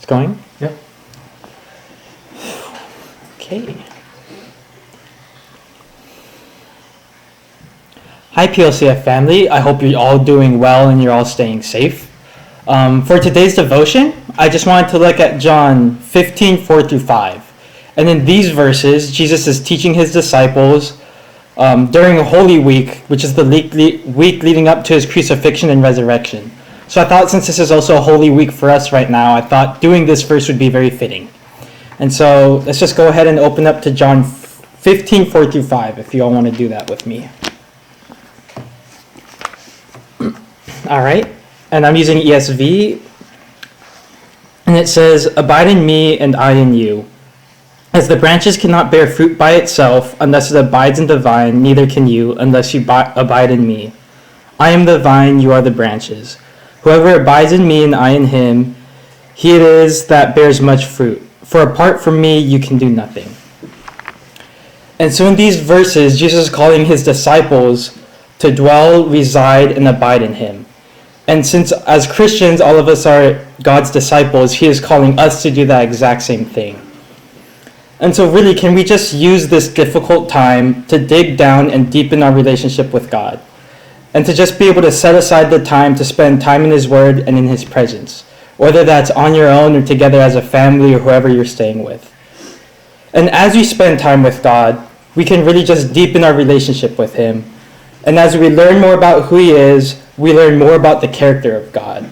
It's going? Yep. Okay. Hi, PLCF family. I hope you're all doing well and you're all staying safe. For today's devotion, I just wanted to look at John 15:4-5. And in these verses, Jesus is teaching his disciples during Holy Week, which is the week leading up to his crucifixion and resurrection. So I thought, since this is also a Holy Week for us right now, I thought doing this verse would be very fitting. And so let's just go ahead and open up to John 15:4-5, if you all want to do that with me. All right, and I'm using ESV, and it says, "Abide in me and I in you. As the branches cannot bear fruit by itself unless it abides in the vine, neither can you unless you abide in me. I am the vine, you are the branches. Whoever abides in me and I in him, he it is that bears much fruit. For apart from me, you can do nothing." And so in these verses, Jesus is calling his disciples to dwell, reside, and abide in him. And since as Christians, all of us are God's disciples, he is calling us to do that exact same thing. And so really, can we just use this difficult time to dig down and deepen our relationship with God? And to just be able to set aside the time to spend time in his word and in his presence, whether that's on your own or together as a family or whoever you're staying with. And as we spend time with God, we can really just deepen our relationship with him. And as we learn more about who he is, we learn more about the character of God.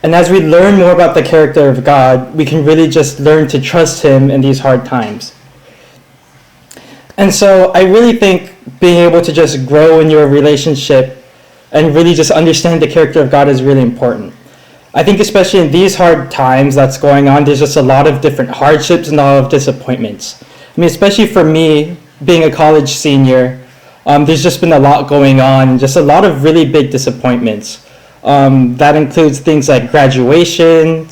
And as we learn more about the character of God, we can really just learn to trust him in these hard times. And so I really think being able to just grow in your relationship and really just understand the character of God is really important. I think especially in these hard times that's going on, there's just a lot of different hardships and a lot of disappointments. I mean, especially for me, being a college senior, there's just been a lot going on, just a lot of really big disappointments. That includes things like graduation,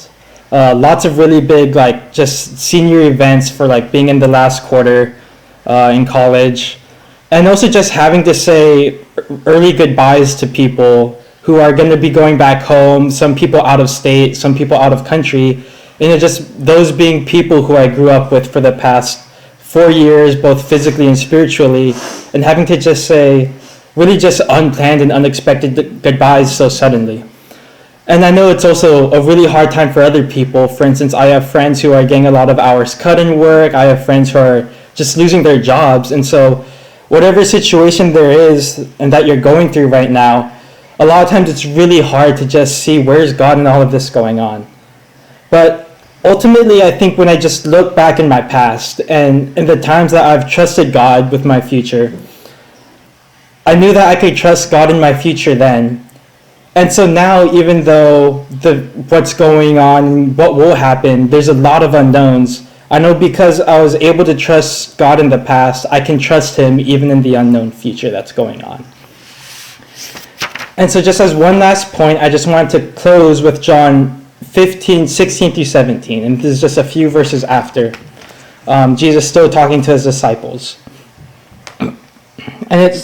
lots of really big, like just senior events for like being in the last quarter in college, and also just having to say early goodbyes to people who are going to be going back home, some people out of state, some people out of country, and just those being people who I grew up with for the past 4 years, both physically and spiritually, and having to just say really just unplanned and unexpected goodbyes so suddenly. And I know it's also a really hard time for other people. For instance, I have friends who are getting a lot of hours cut in work. I have friends who are just losing their jobs. And so whatever situation there is and that you're going through right now, a lot of times it's really hard to just see where's God in all of this going on. But ultimately, I think when I just look back in my past and in the times that I've trusted God with my future, I knew that I could trust God in my future then. And so now, even though what's going on, what will happen, there's a lot of unknowns. I know because I was able to trust God in the past, I can trust him even in the unknown future that's going on. And so just as one last point, I just wanted to close with John 15:16-17. And this is just a few verses after Jesus still talking to his disciples. And it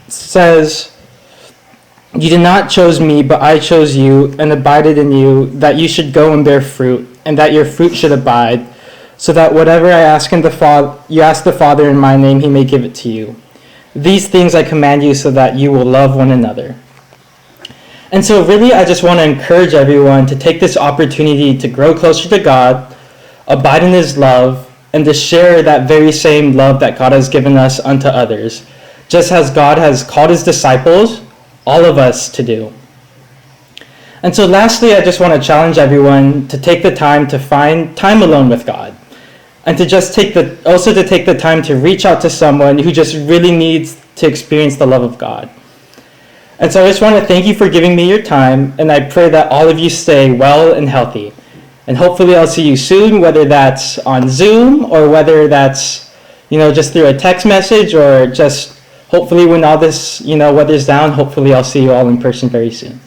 says, "You did not choose me, but I chose you and abided in you, that you should go and bear fruit, and that your fruit should abide, so that whatever I ask you ask the Father in my name, he may give it to you. These things I command you so that you will love one another." And so really, I just want to encourage everyone to take this opportunity to grow closer to God, abide in his love, and to share that very same love that God has given us unto others, just as God has called his disciples, all of us, to do. And so lastly, I just want to challenge everyone to take the time to find time alone with God, and to just take the time to reach out to someone who just really needs to experience the love of God. And so I just want to thank you for giving me your time, and I pray that all of you stay well and healthy. And hopefully I'll see you soon, whether that's on Zoom or whether that's, just through a text message, or just hopefully when all this, weather's down, hopefully I'll see you all in person very soon.